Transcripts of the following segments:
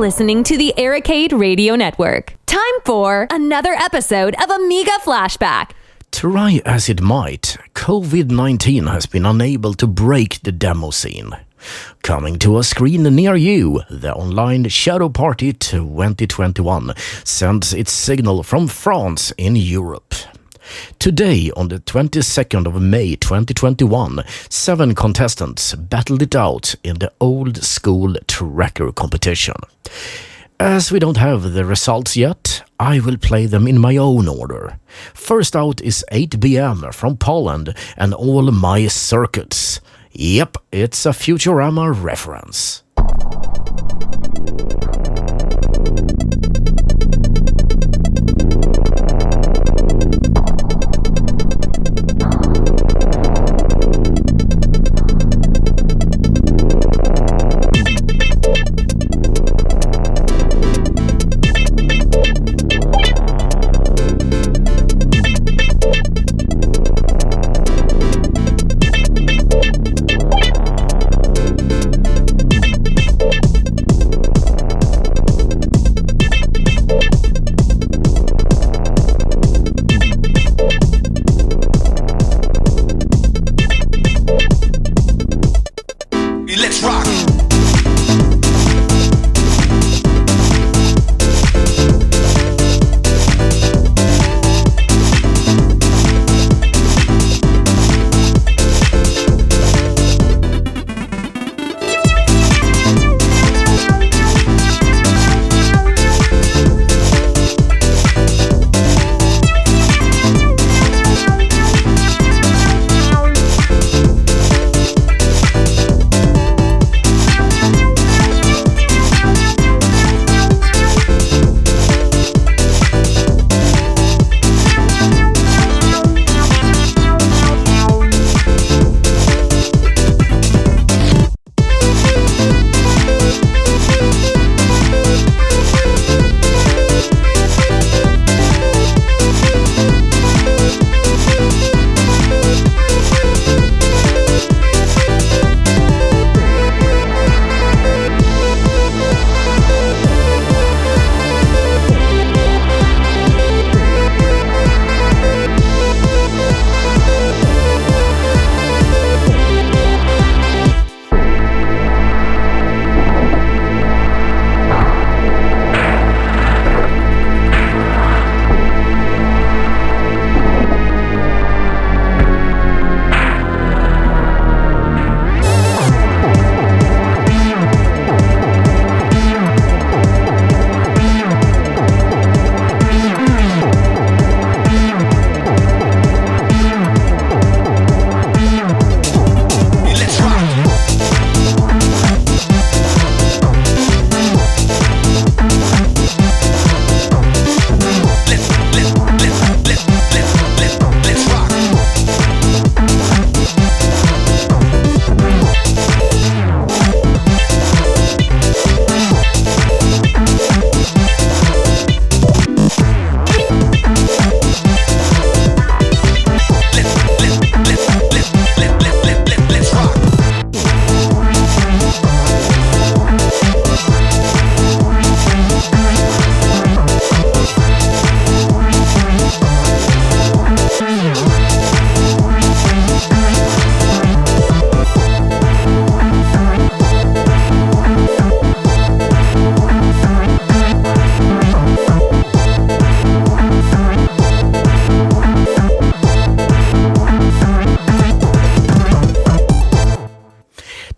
listening to the Arcade Radio Network. Time for another episode of Amiga Flashback. Try as it might, COVID-19 has been unable to break the demo scene. Coming to a screen near you, the online Shadow Party 2021 sends its signal from France in Europe. Today, on the 22nd of May 2021, 7 contestants battled it out in the old school tracker competition. As we don't have the results yet, I will play them in my own order. First out is 8BM from Poland and All My Circuits. Yep, it's a Futurama reference.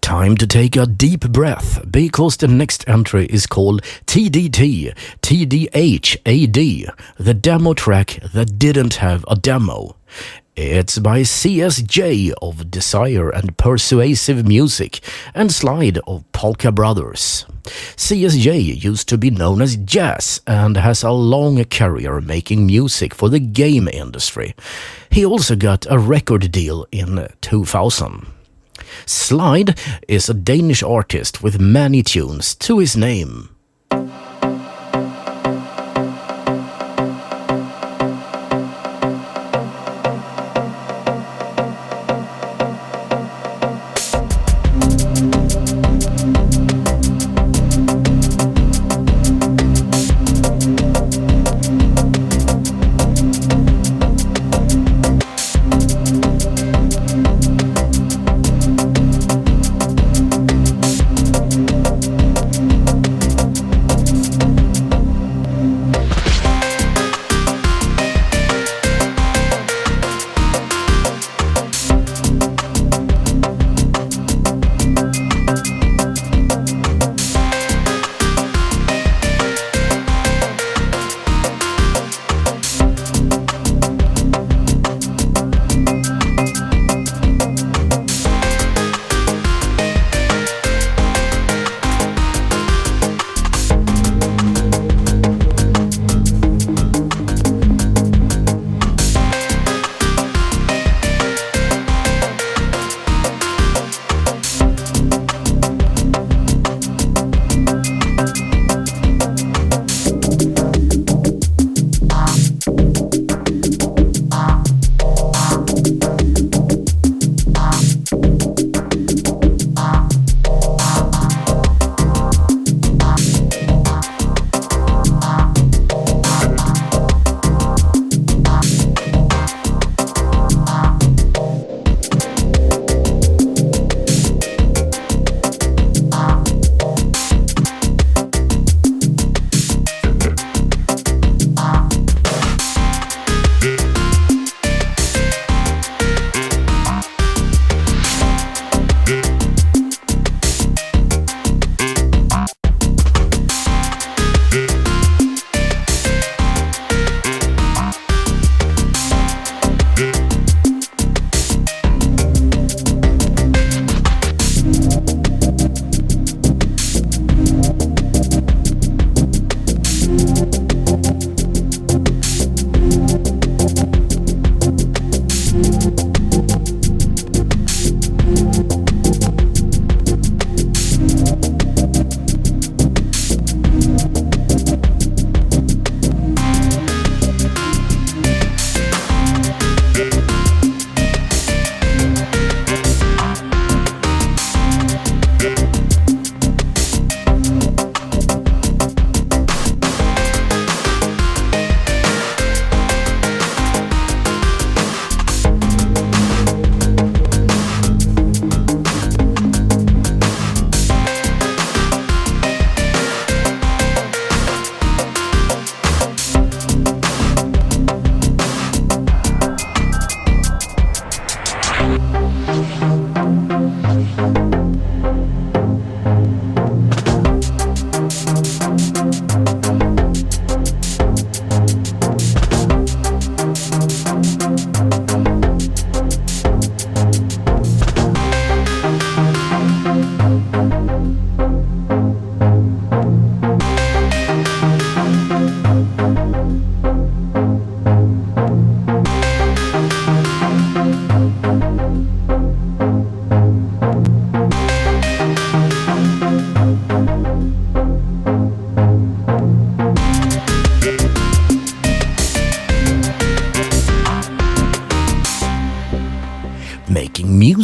Time to take a deep breath, because the next entry is called TDTTDHAD, the demo track that didn't have a demo. It's by CSJ of Desire and Persuasive Music and Slide of Polka Brothers. CSJ used to be known as Jazz and has a long career making music for the game industry. He also got a record deal in 2000. Slide is a Danish artist with many tunes to his name.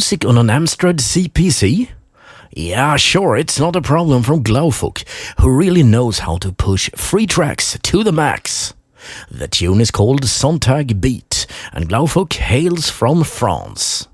music on an Amstrad CPC? Yeah, sure, it's not a problem from Glowfolk, who really knows how to push free tracks to the max. The tune is called Sontag Beat, and Glowfolk hails from France.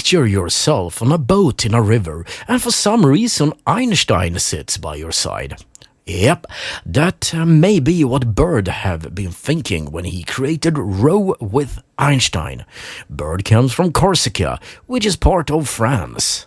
Picture yourself on a boat in a river, and for some reason Einstein sits by your side. Yep, that may be what Bird have been thinking when he created Row with Einstein. Bird comes from Corsica, which is part of France.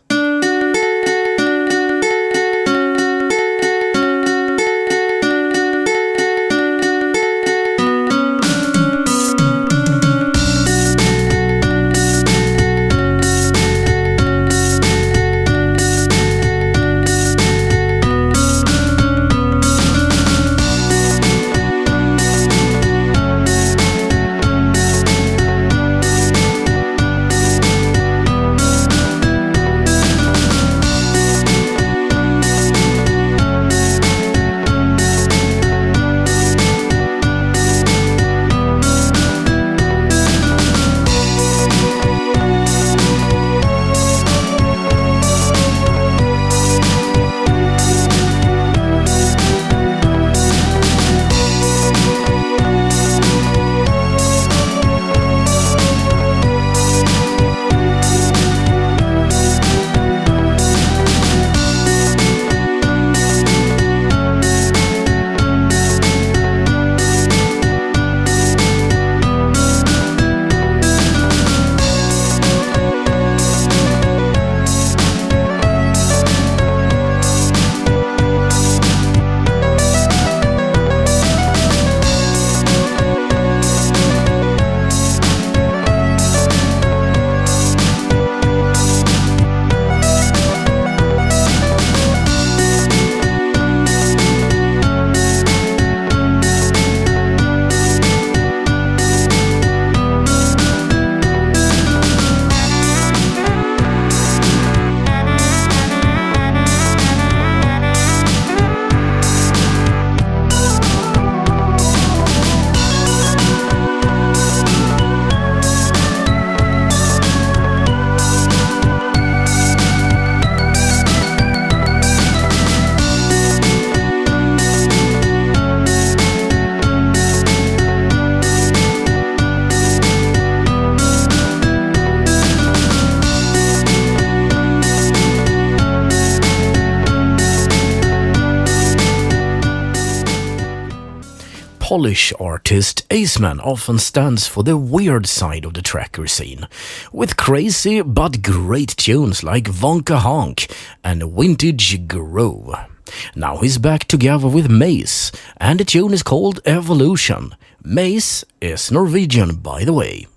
Polish artist Aceman often stands for the weird side of the tracker scene, with crazy but great tunes like Wonka Honk and Vintage Groove. Now he's back together with Ma2e, and the tune is called Evolution. Ma2e is Norwegian, by the way.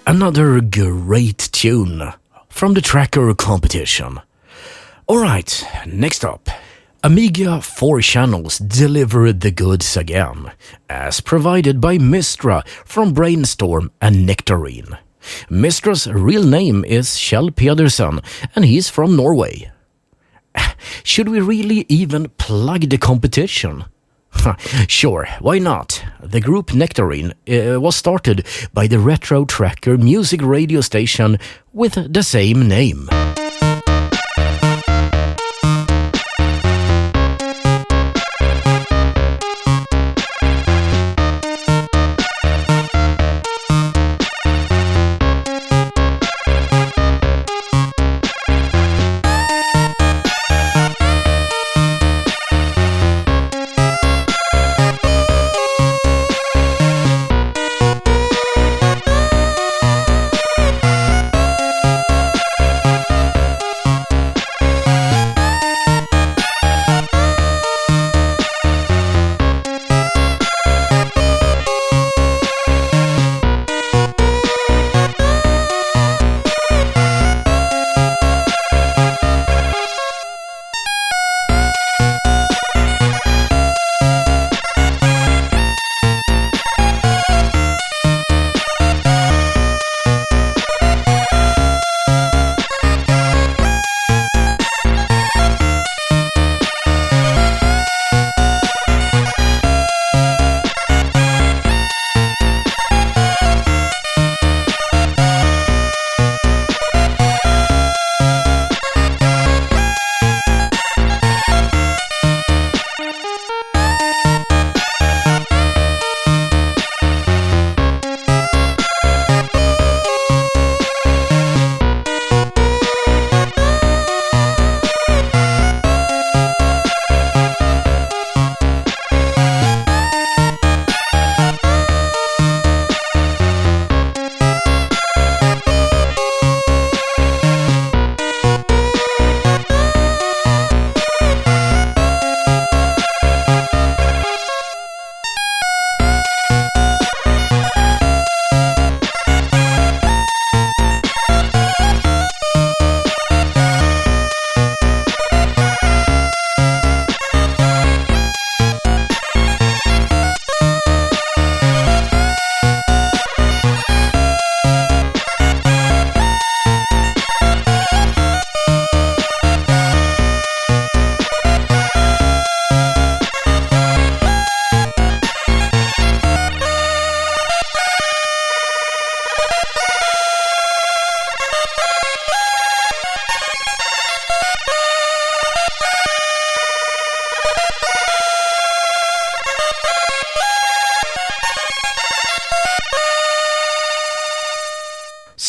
Another great tune from the tracker competition. Alright, next up. Amiga 4 channels delivered the goods again, as provided by Mystra from Brainstorm and Nectarine. Mistra's real name is Kjell Pedersen, and he's from Norway. Should we really even plug the competition? Sure, why not? The group Nectarine was started by the retro tracker music radio station with the same name.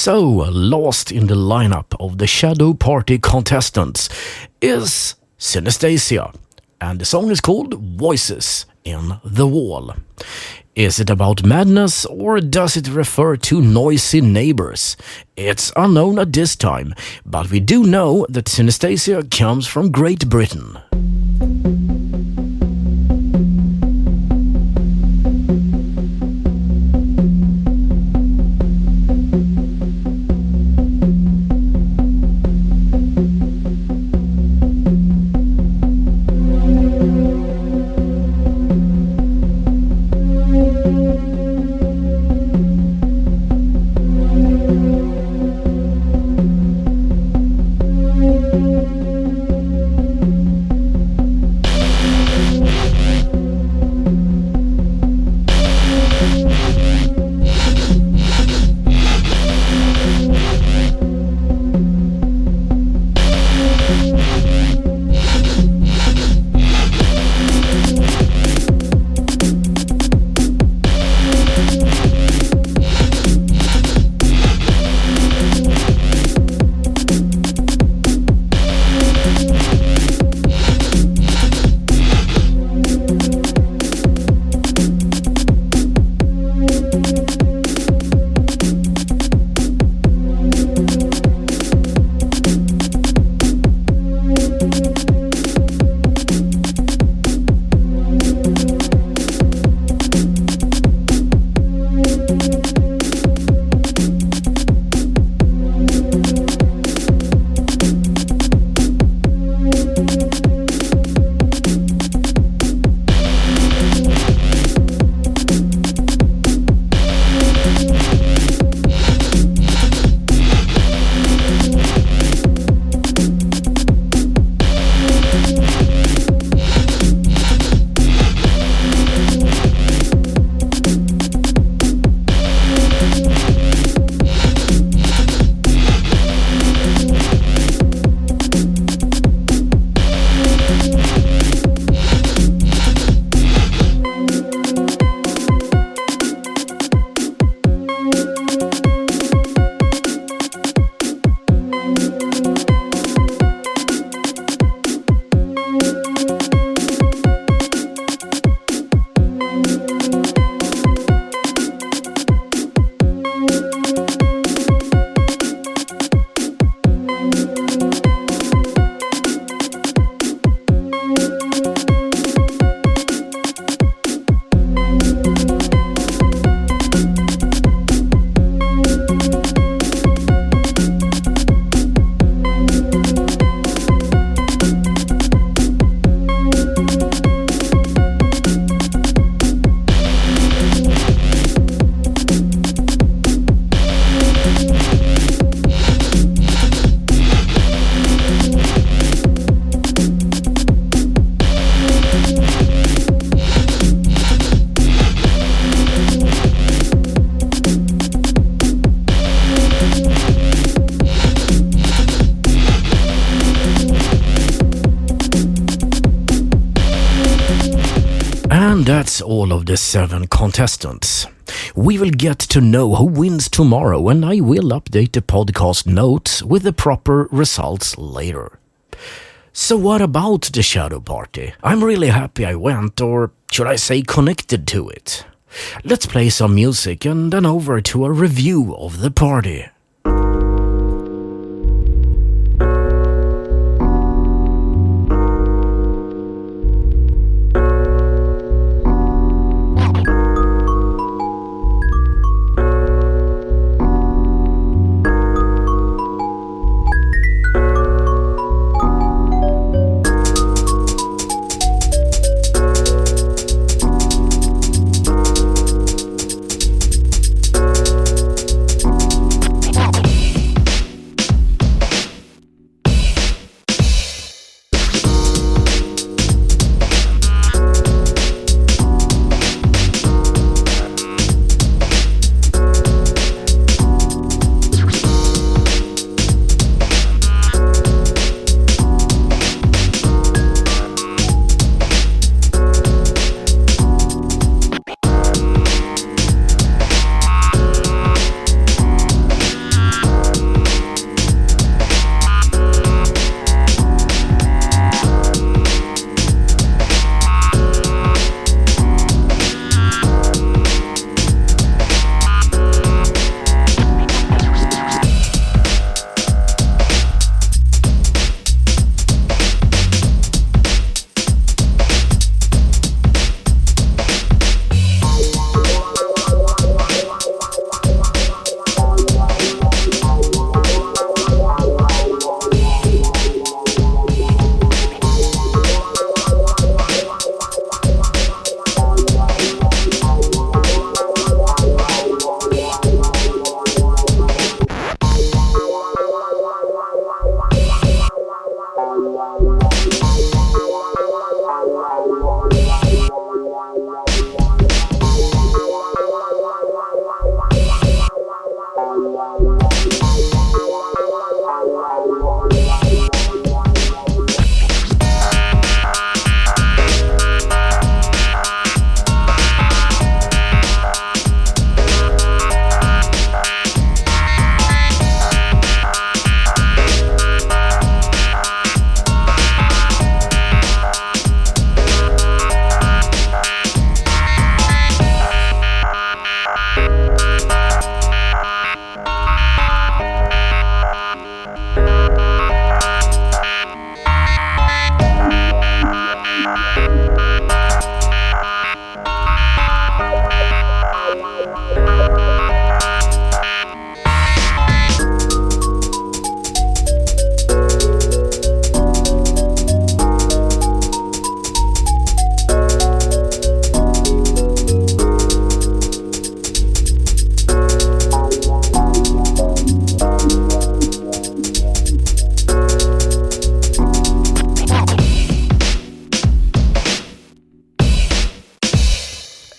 So, last in the lineup of the Shadow Party contestants is Synesthesia, and the song is called Voices in the Wall. Is it about madness, or does it refer to noisy neighbors? It's unknown at this time, but we do know that Synesthesia comes from Great Britain. And that's all of the 7 contestants. We will get to know who wins tomorrow, and I will update the podcast notes with the proper results later. So what about the Shadow Party? I'm really happy I went, or should I say connected to it. Let's play some music and then over to a review of the party.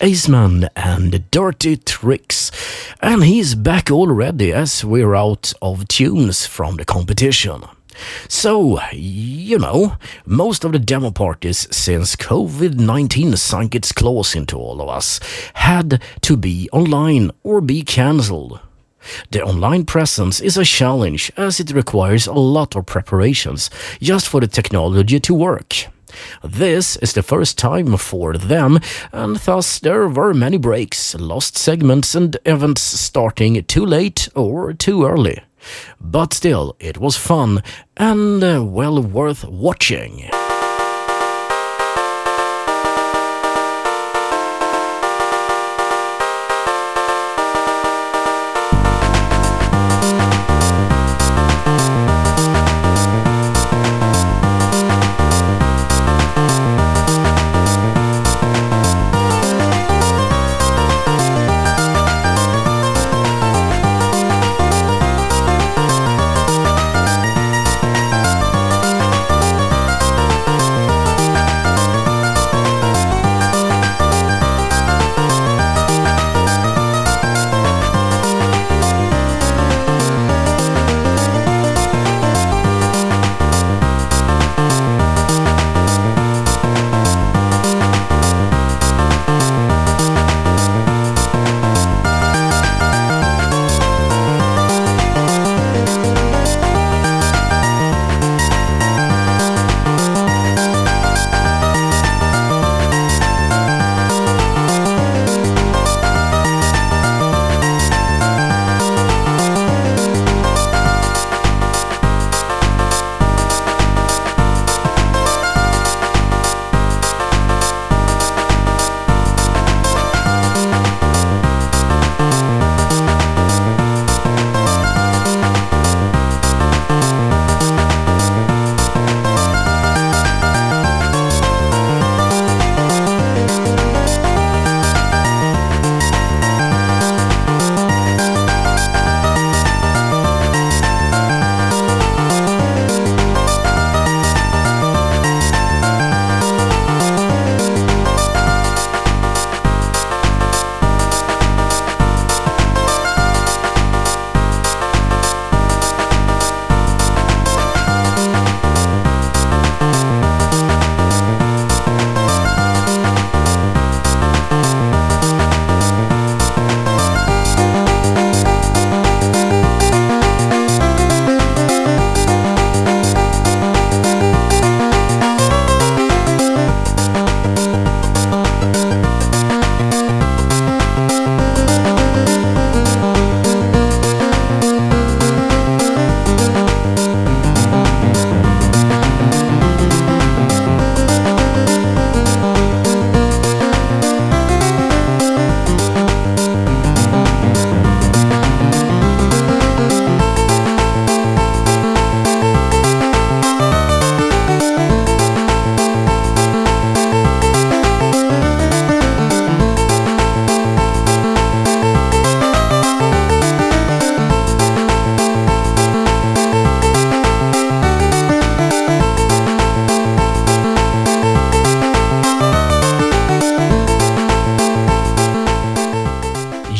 Aceman and Dirty Tricks, and he's back already as we're out of tunes from the competition. So, most of the demo parties since COVID-19 sunk its claws into all of us had to be online or be cancelled. The online presence is a challenge as it requires a lot of preparations just for the technology to work. This is the first time for them, and thus there were many breaks, lost segments and events starting too late or too early. But still, it was fun and well worth watching.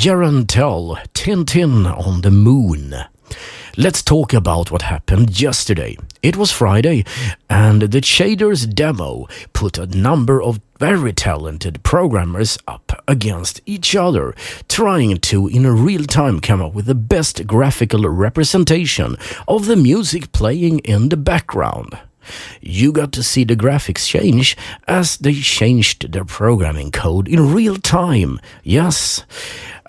Tell, Tintin on the Moon. Let's talk about what happened yesterday. It was Friday, and the Shaders demo put a number of very talented programmers up against each other, trying to, in real time, come up with the best graphical representation of the music playing in the background. You got to see the graphics change as they changed their programming code in real time. Yes,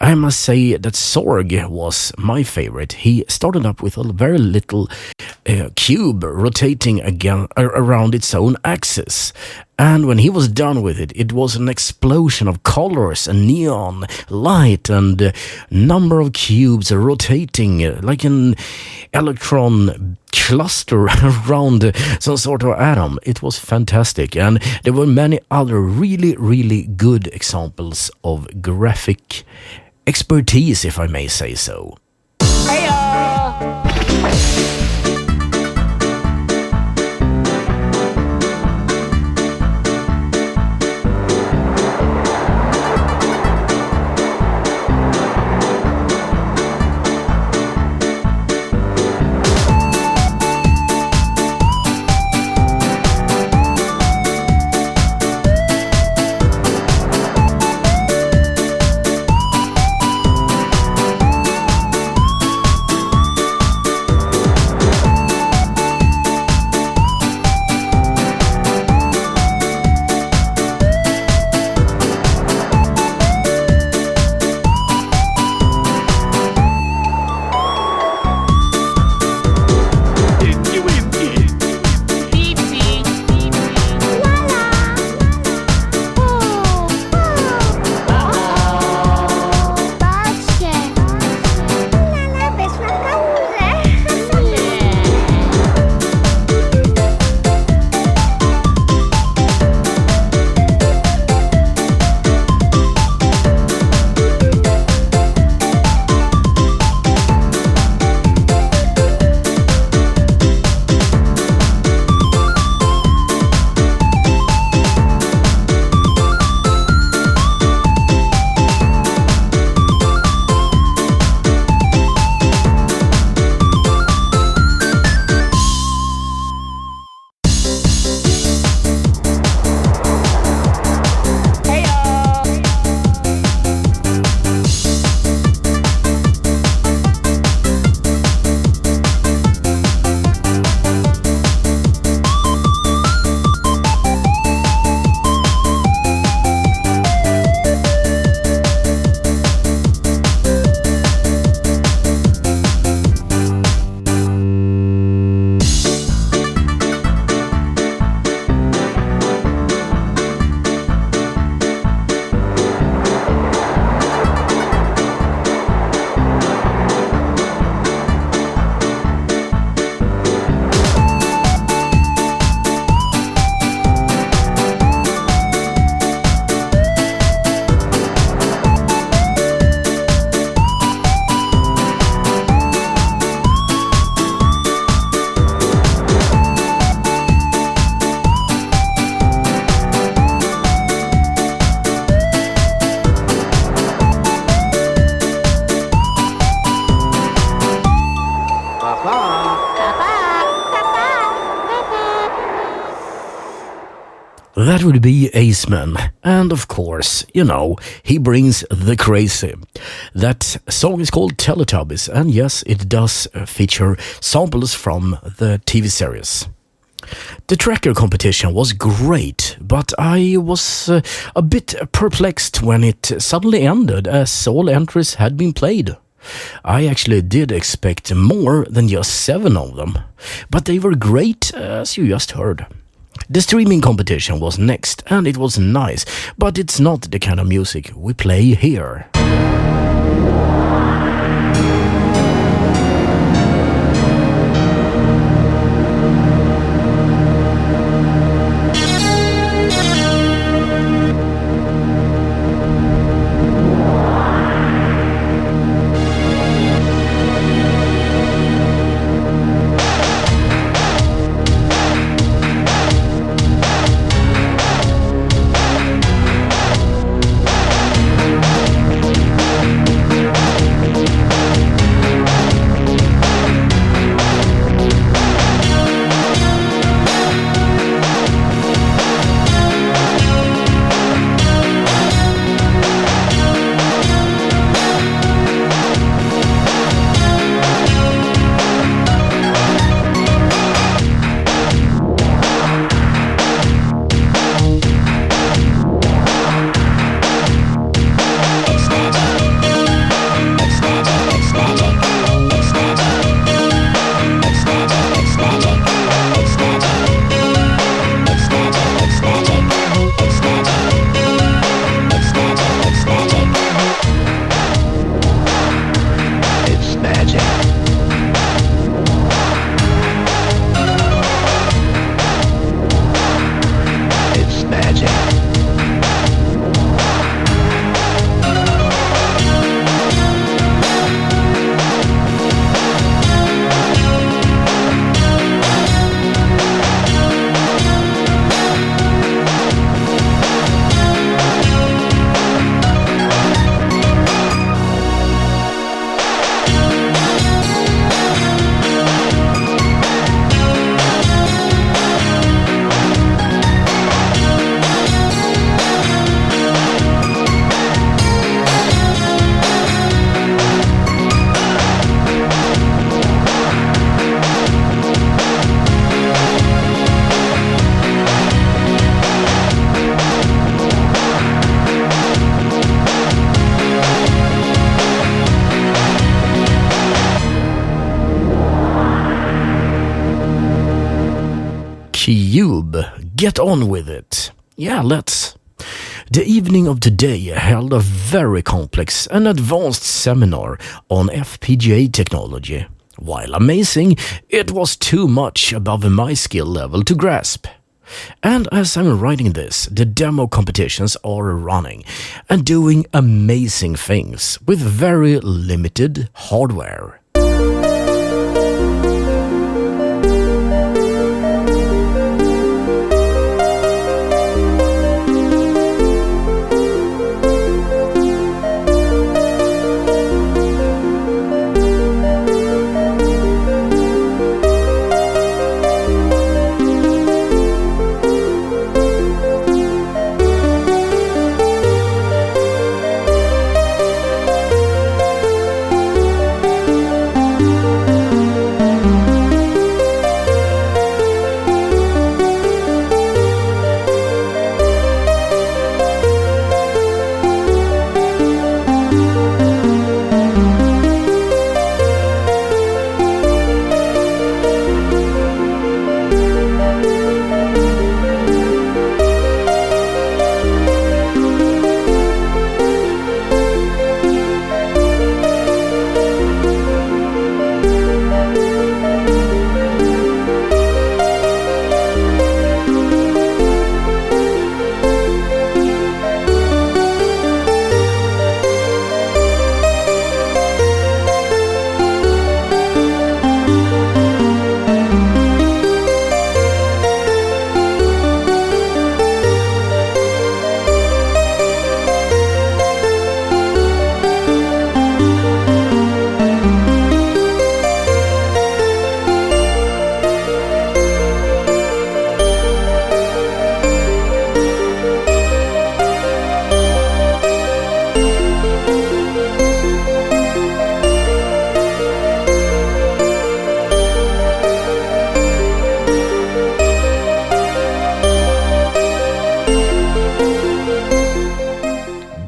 I must say that Sorg was my favorite. He started up with a very little cube rotating again around its own axis. And when he was done with it, it was an explosion of colors and neon light and a number of cubes rotating like an electron cluster around some sort of atom. It was fantastic, and there were many other really good examples of graphic expertise, if I may say so. That would be Aceman, and of course, you know, he brings the crazy. That song is called Teletubbies, and yes, it does feature samples from the TV series. The tracker competition was great, but I was a bit perplexed when it suddenly ended as all entries had been played. I actually did expect more than just 7 of them, but they were great, as you just heard. The streaming competition was next, and it was nice, but it's not the kind of music we play here. Cube. Get on with it. Yeah, let's. The evening of today held a very complex and advanced seminar on FPGA technology. While amazing, it was too much above my skill level to grasp. And as I'm writing this, the demo competitions are running and doing amazing things with very limited hardware.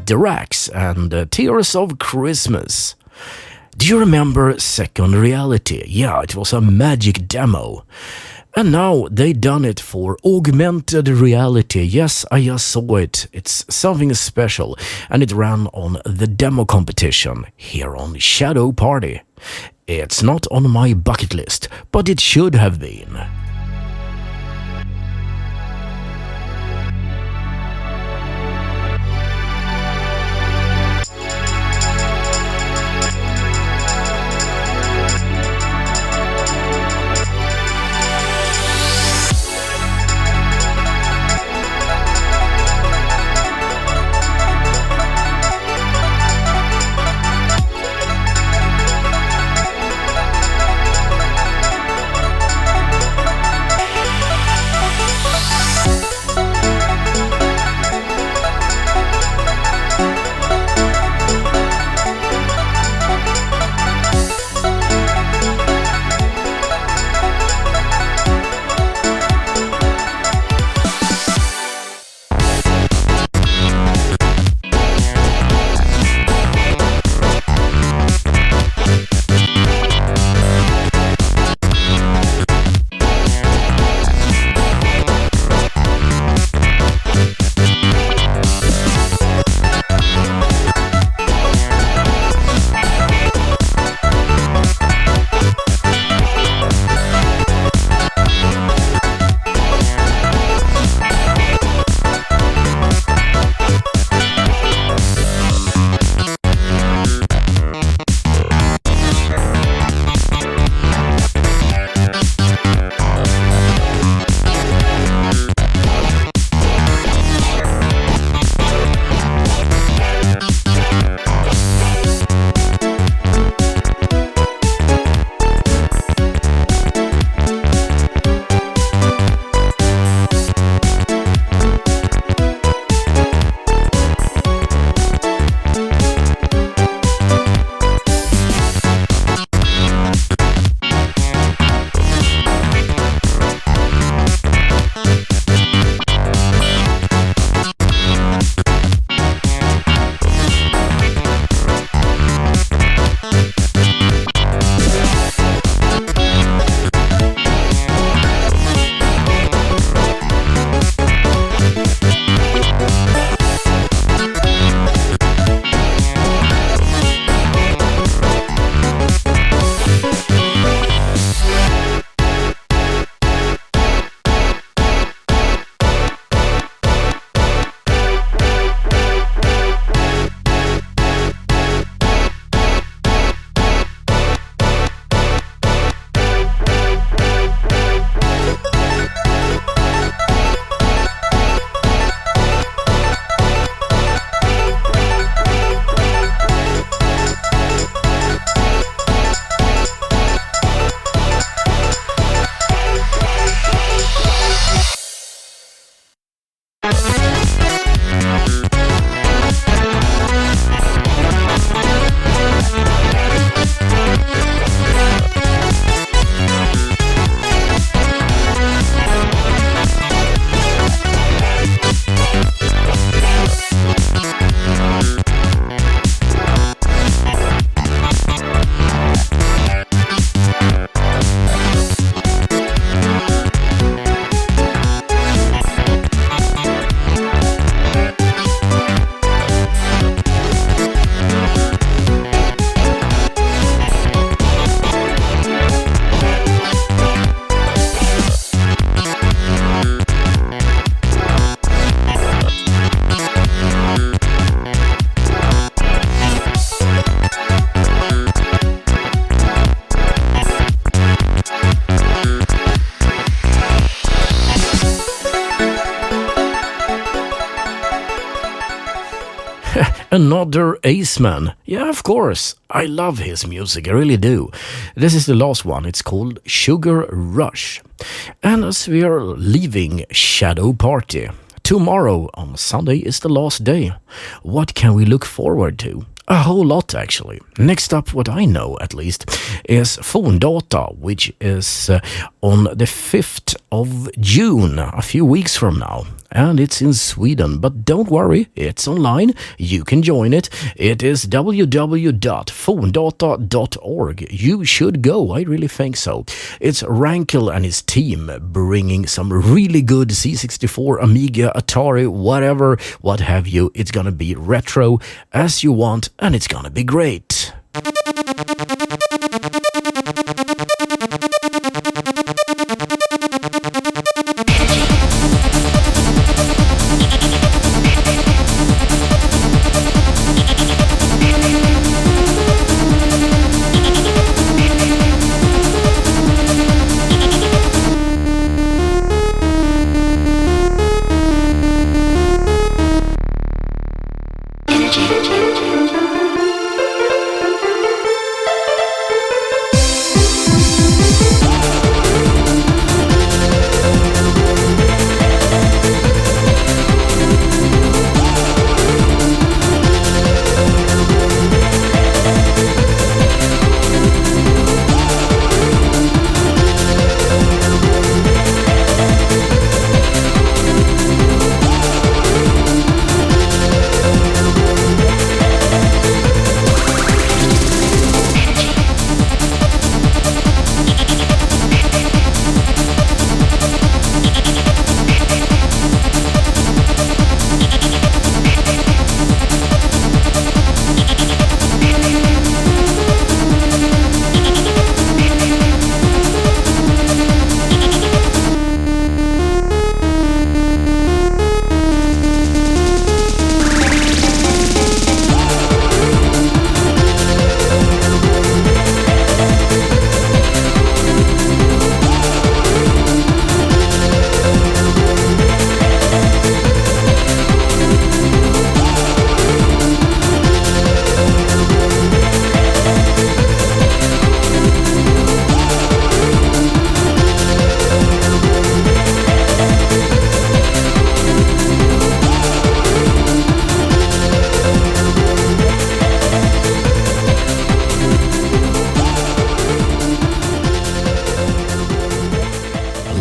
Drax and Tears of Christmas. Do you remember Second Reality? Yeah, it was a magic demo. And now they done it for augmented reality. Yes, I just saw it. It's something special. And it ran on the demo competition here on Shadow Party. It's not on my bucket list, but it should have been. Another Aceman. Yeah, of course. I love his music, I really do. This is the last one. It's called Sugar Rush. And as we are leaving Shadow Party, tomorrow on Sunday is the last day. What can we look forward to? A whole lot, actually. Next up, what I know at least, is Fondata, which is on the 5th of June, a few weeks from now. And it's in Sweden, but don't worry, it's online. You can join it. It is www.fondata.org. You should go, I really think so. It's Rankel and his team bringing some really good C64, Amiga, Atari, whatever, what have you. It's gonna be retro as you want, and it's gonna be great.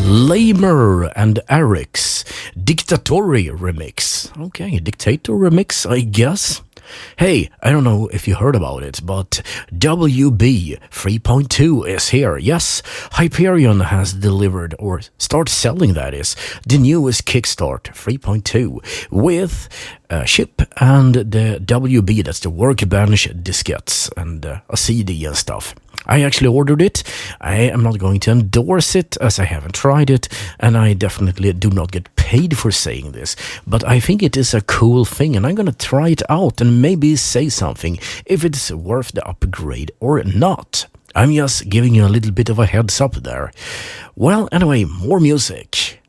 Lamer and Eric's Dictatory remix. Okay, Dictator remix, I guess. Hey, I don't know if you heard about it, but WB 3.2 is here. Yes, Hyperion has delivered, or start selling that is, the newest Kickstart 3.2 with a chip and the WB, that's the workbench diskettes and a CD and stuff. I actually ordered it. I am not going to endorse it as I haven't tried it, and I definitely do not get paid for saying this, but I think it is a cool thing and I'm gonna try it out and maybe say something if it's worth the upgrade or not. I'm just giving you a little bit of a heads up there. Well, anyway, more music.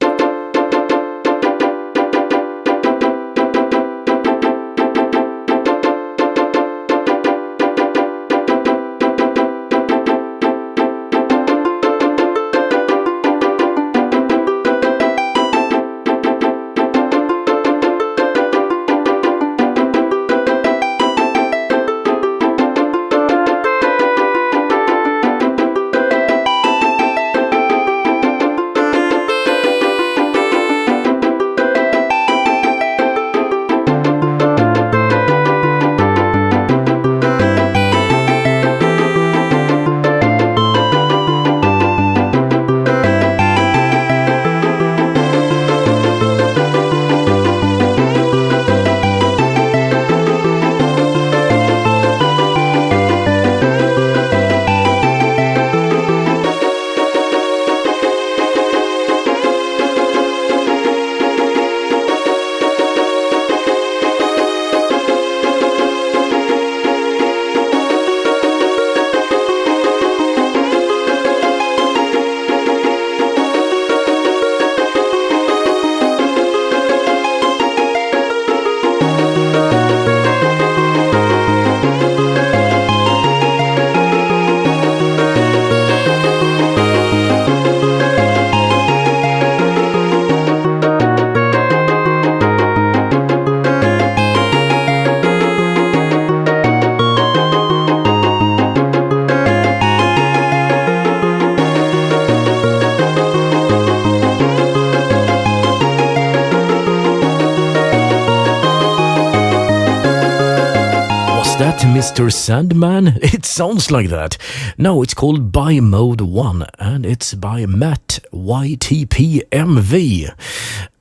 Mr. Sandman? It sounds like that. No, it's called By Mode 1 and it's by Ma2e.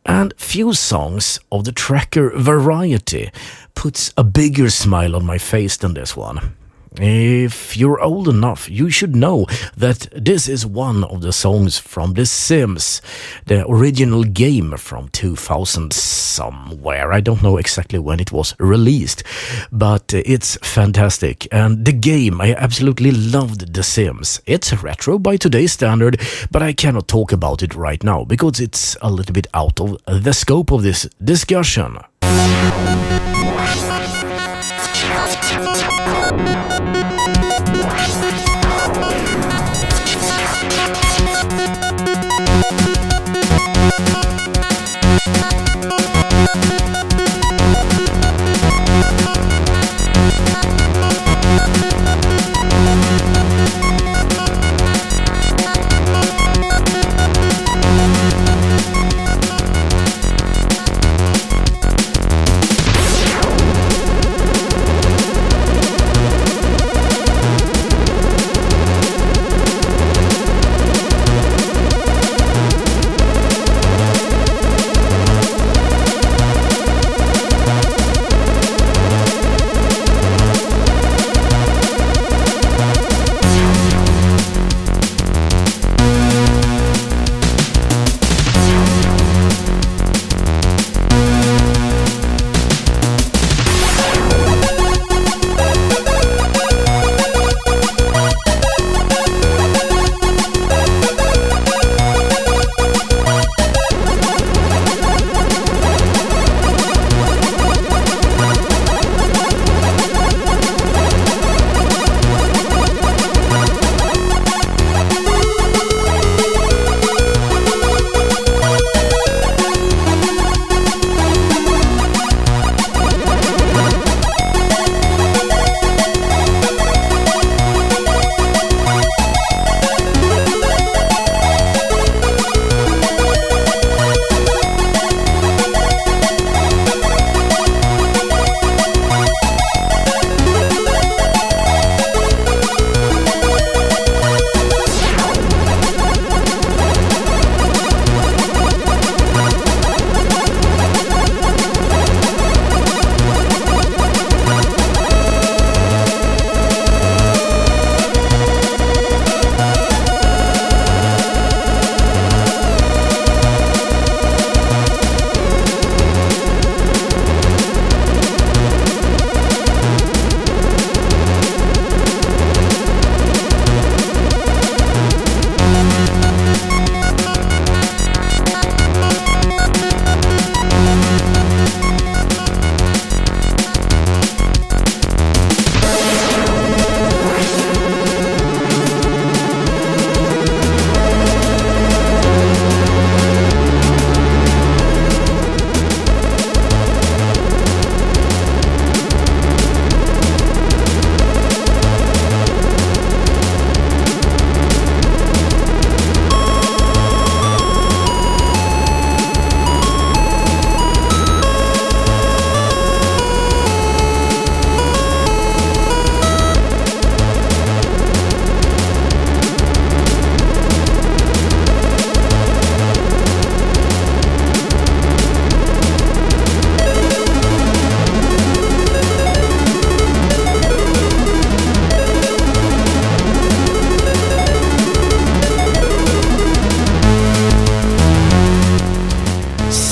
And few songs of the tracker variety puts a bigger smile on my face than this one. If you're old enough, you should know that this is one of the songs from The Sims, the original game from 2000 somewhere. I don't know exactly when it was released, but it's fantastic. And the game, I absolutely loved The Sims. It's retro by today's standard, but I cannot talk about it right now because it's a little bit out of the scope of this discussion.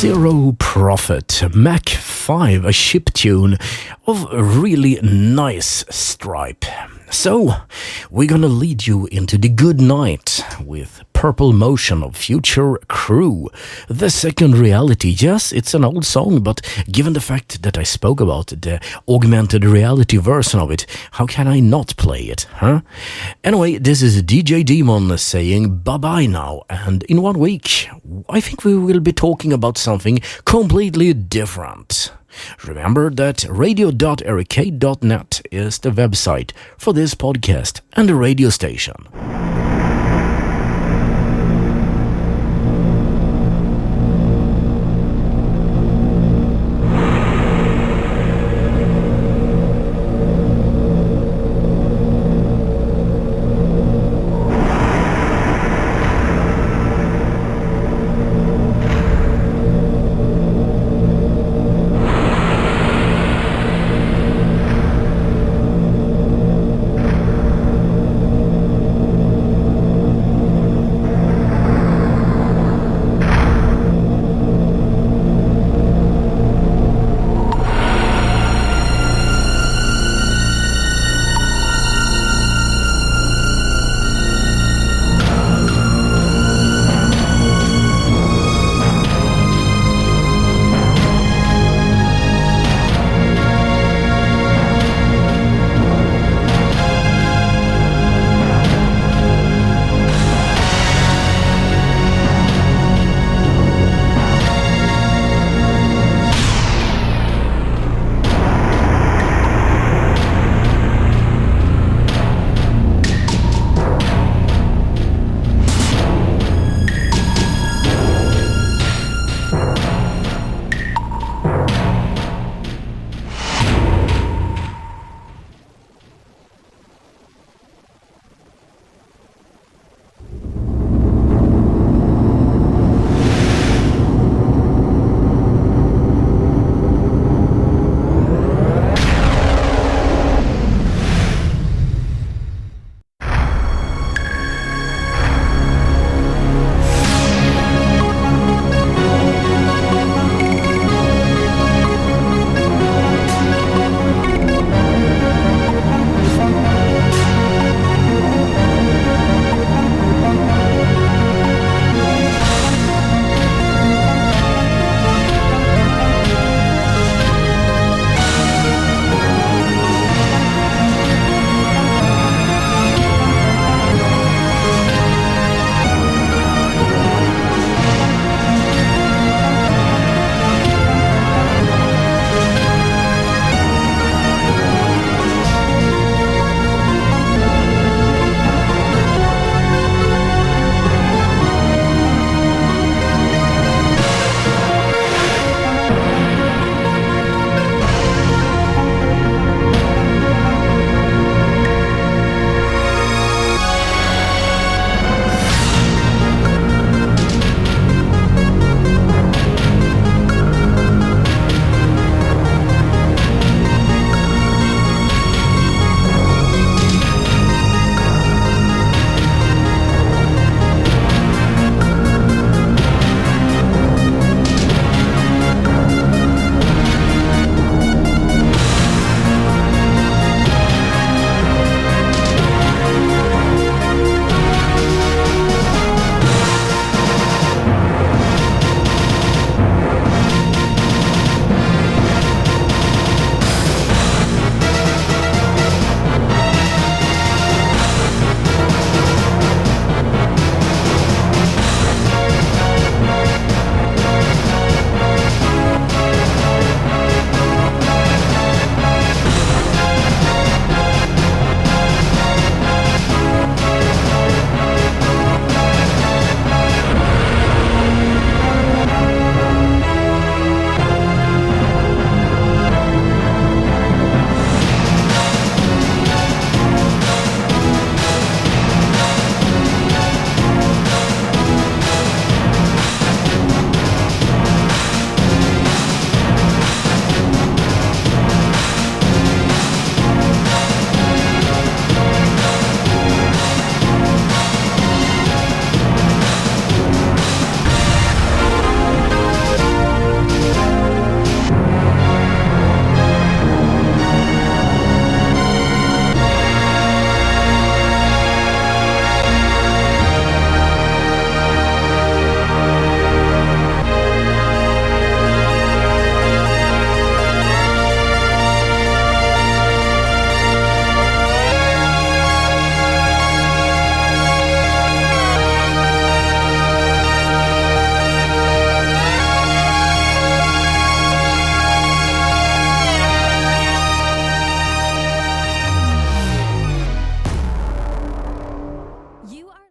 Zero Profit, Mach 5, a chiptune of a really nice stripe. So, we're gonna lead you into the good night with Purple Motion of Future Crew. The Second Reality, yes, it's an old song, but given the fact that I spoke about the augmented reality version of it, how can I not play it, huh? Anyway, this is DJ Demon saying bye-bye now, and in 1 week, I think we will be talking about something completely different. Remember that radio.arcade.net is the website for this podcast and the radio station.